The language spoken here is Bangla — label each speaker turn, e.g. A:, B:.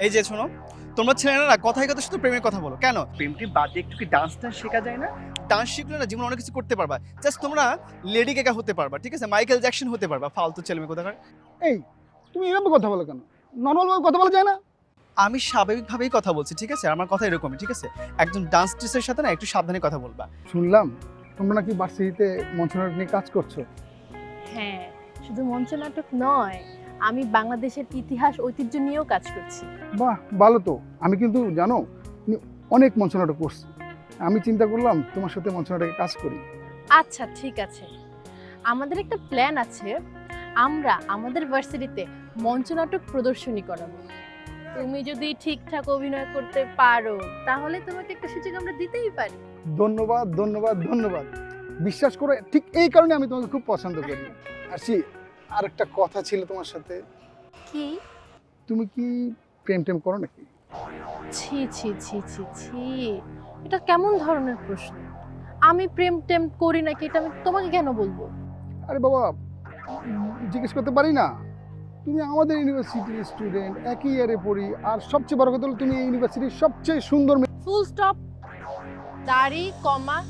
A: এই যে শোনো, তোমরা ছেলেরা না কথায় কথা শুধু প্রেমের কথা বলো কেন? প্রেমটি বাদ দিয়ে একটু কি ডান্স শেখা যায় না? ডান্স শিখলে না জীবনে অনেক কিছু করতে পারবা। জাস্ট তোমরা লেডি গাগা হতে পারবা, ঠিক আছে? মাইকেল জ্যাকসন হতে পারবা। ফালতু ছেলেমেয়ে কোথাকার।
B: এই, তুমি এভাবে কথা বলো কেন? নর্মালভাবে কথা বলা যায় না?
A: আমি স্বাভাবিকভাবেই কথা বলছি, ঠিক আছে? আমার কথা এরকমই, ঠিক আছে? একজন ডান্স টিচারের সাথে না একটু সাবধানে কথা বলবা।
B: শুনলাম তোমরা নাকি ভার্সিটিতে মঞ্চনাটক নিয়ে কাজ করছো।
C: হ্যাঁ, শুধু মঞ্চনাটক নয়, আমি বাংলাদেশের ইতিহাস ঐতিহ্য নিয়েও কাজ করছি।
B: বাহ, ভালো তো। আমি কিন্তু জানো আমি অনেক মঞ্চনাটক করছি। আমি চিন্তা করলাম তোমার সাথে মঞ্চনাটকে কাজ করি।
C: আচ্ছা ঠিক আছে, আমাদের একটা প্ল্যান আছে। আমরা আমাদের ভার্সিটিতে মঞ্চনাটক প্রদর্শনী করাবো। তুমি যদি ঠিকঠাক অভিনয় করতে পারো তাহলে তোমাকে একটা সুযোগ আমরা দিতেই পারি।
B: ধন্যবাদ ধন্যবাদ ধন্যবাদ। বিশ্বাস করে ঠিক এই কারণে আমি তোমাকে খুব পছন্দ করি। আরশি, আর একটা কথা ছিল তোমার সাথে।
C: কি?
B: তুমি কি প্রেম টেম করো নাকি?
C: ছি ছি ছি ছি ছি, এটা কেমন ধরনের প্রশ্ন? আমি প্রেম টেম করি নাকি এটা আমি তোমাকে কেন বলবো?
B: আরে বাবা, জিজ্ঞেস করতে পারি না? তুমি আমাদের ইউনিভার্সিটির স্টুডেন্ট, একই ইয়ারে পড়ি, আর সবচেয়ে বড় কথা হলো তুমি এই ইউনিভার্সিটির সবচেয়ে সুন্দর
C: ফুল স্টপ, দাড়ি কমা